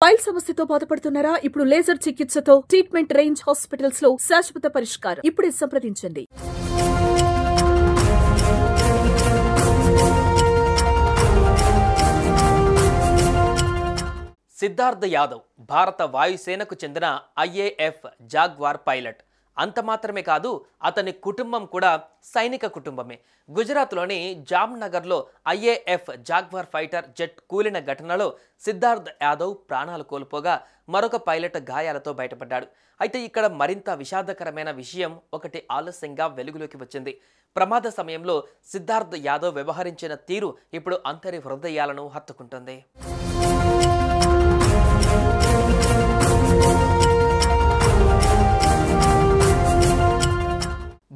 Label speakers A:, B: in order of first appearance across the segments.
A: Pile సమస్యతో బాధపడుతున్నారా? ఇప్పుడు లేజర్ చికిత్సతో ట్రీట్మెంట్ రేంజ్ హాస్పిటల్స్ లో శాశ్వత పరిష్కారం. ఇప్పుడే సంప్రదించండి.
B: సిద్ధార్థ యాదవ్ భారత వాయుసేనకు చెందిన ఐఏఎఫ్ జాగ్వార్ పైలట్. అంత మాత్రమే కాదు, అతని కుటుంబం కూడా సైనిక కుటుంబమే. గుజరాత్లోని జామ్నగర్లో ఐఏఎఫ్ జాగ్వార్ ఫైటర్ జెట్ కూలిన ఘటనలో సిద్ధార్థ్ యాదవ్ ప్రాణాలు కోల్పోగా మరొక పైలట్ గాయాలతో బయటపడ్డాడు. అయితే ఇక్కడ మరింత విషాదకరమైన విషయం ఒకటి ఆలస్యంగా వెలుగులోకి వచ్చింది. ప్రమాద సమయంలో సిద్ధార్థ్ యాదవ్ వ్యవహరించిన తీరు ఇప్పుడు అందరి హృదయాలను హత్తుకుంటుంది.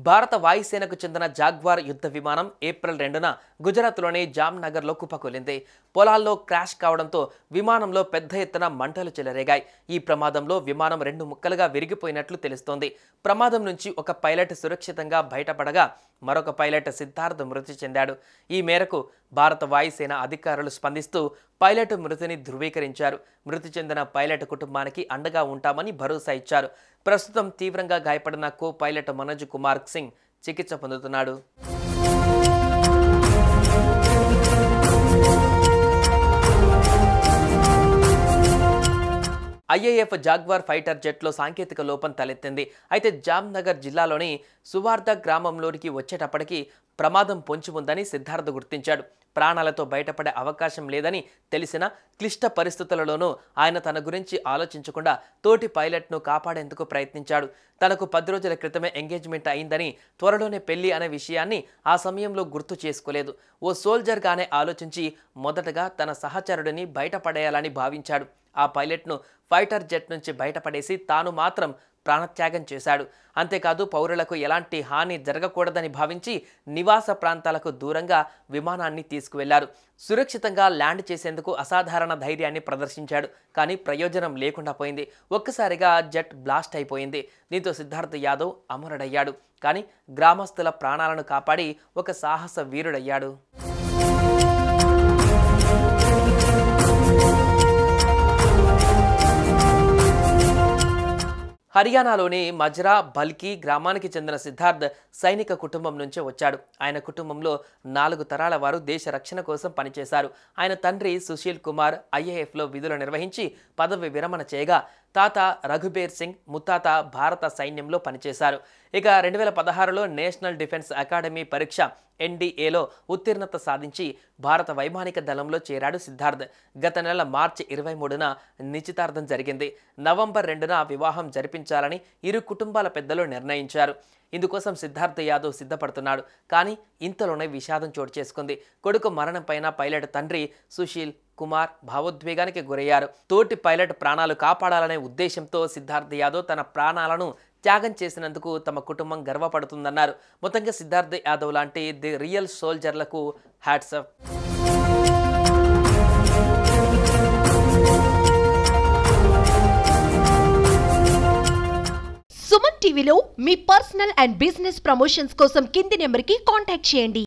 B: భారత వాయుసేనకు చెందిన జాగ్వార్ యుద్ధ విమానం ఏప్రిల్ 2న గుజరాత్లోని జామ్నగర్లో కుప్పకూలింది. పొలాల్లో క్రాష్ కావడంతో విమానంలో పెద్ద ఎత్తున మంటలు చెలరేగాయి. ఈ ప్రమాదంలో విమానం 2 ముక్కలుగా విరిగిపోయినట్లు తెలుస్తోంది. ప్రమాదం నుంచి ఒక పైలట్ సురక్షితంగా బయటపడగా మరొక పైలట్ సిద్ధార్థ్ మృతి చెందాడు. ఈ మేరకు భారత వాయుసేన అధికారులు స్పందిస్తూ పైలట్ మృతిని ధృవీకరించారు. మృతి చెందిన పైలట్ కుటుంబానికి అండగా ఉంటామని భరోసా ఇచ్చారు. ప్రస్తుతం తీవ్రంగా గాయపడిన కో పైలట్ మనోజ్ కుమార్ సింగ్ చికిత్స పొందుతున్నాడు. ఐఏఎఫ్ జాగ్వార్ ఫైటర్ జెట్లో సాంకేతిక లోపం తలెత్తింది. అయితే జామ్నగర్ జిల్లాలోని సువార్ద గ్రామంలోనికి వచ్చేటప్పటికి ప్రమాదం పొంచి ఉందని సిద్ధార్థ్ గుర్తించాడు. ప్రాణాలతో బయటపడే అవకాశం లేదని తెలిసిన క్లిష్ట పరిస్థితులలోనూ ఆయన తన గురించి ఆలోచించకుండా తోటి పైలట్ను కాపాడేందుకు ప్రయత్నించాడు. తనకు 10 రోజుల క్రితమే ఎంగేజ్మెంట్ అయిందని, త్వరలోనే పెళ్లి అనే విషయాన్ని ఆ సమయంలో గుర్తు చేసుకోలేదు. ఓ సోల్జర్గానే ఆలోచించి మొదటగా తన సహచరుడిని బయటపడేయాలని భావించాడు. ఆ పైలట్ను ఫైటర్ జెట్ నుంచి బయటపడేసి తాను మాత్రం ప్రాణత్యాగం చేశాడు. అంతేకాదు, పౌరులకు ఎలాంటి హాని జరగకూడదని భావించి నివాస ప్రాంతాలకు దూరంగా విమానాన్ని తీసుకువెళ్లారు. సురక్షితంగా ల్యాండ్ చేసేందుకు అసాధారణ ధైర్యాన్ని ప్రదర్శించాడు. కానీ ప్రయోజనం లేకుండా పోయింది. ఒక్కసారిగా జెట్ బ్లాస్ట్ అయిపోయింది. దీంతో సిద్ధార్థ్ యాదవ్ అమరుడయ్యాడు. కానీ గ్రామస్తుల ప్రాణాలను కాపాడి ఒక సాహస వీరుడయ్యాడు. హర్యానాలోని మజ్రా బల్కి గ్రామానికి చెందిన సిద్ధార్థ్ సైనిక కుటుంబం నుంచే వచ్చాడు. ఆయన కుటుంబంలో 4 తరాల వారు దేశ రక్షణ కోసం పనిచేశారు. ఆయన తండ్రి సుశీల్ కుమార్ ఐఏఎఫ్లో విధులు నిర్వహించి పదవి విరమణ చేయగా తాత రఘుబీర్ సింగ్ ముత్తాత భారత సైన్యంలో పనిచేశారు. ఇక 2016లో నేషనల్ డిఫెన్స్ అకాడమీ పరీక్ష NDAలో ఉత్తీర్ణత సాధించి భారత వైమానిక దళంలో చేరాడు సిద్ధార్థ్. గత నెల మార్చి 23న నిశ్చితార్థం జరిగింది. నవంబర్ 2న వివాహం జరిపించాలని ఇరు కుటుంబాల పెద్దలు నిర్ణయించారు. ఇందుకోసం సిద్ధార్థ్ యాదవ్ సిద్ధపడుతున్నాడు. కానీ ఇంతలోనే విషాదం చోటు చేసుకుంది. కొడుకు మరణంపైన పైలట్ తండ్రి సుశీల్ కుమార్ భావోద్వేగానికి గురయ్యారు. తోటి పైలట్ ప్రాణాలు కాపాడాలనే ఉద్దేశంతో సిద్ధార్థ్ యాదవ్ తన ప్రాణాలను త్యాగం చేసినందుకు తమ కుటుంబం గర్వపడుతుందన్నారు. మొత్తంగా సిద్ధార్థ్ యాదవ్ లాంటి ది రియల్ సోల్జర్లకు హ్యాట్స్ ఆఫ్.
C: సుమన్ టీవీలో మీ పర్సనల్ అండ్ బిజినెస్ ప్రమోషన్స్ కోసం కింది నెంబర్కి కాంటాక్ట్ చేయండి.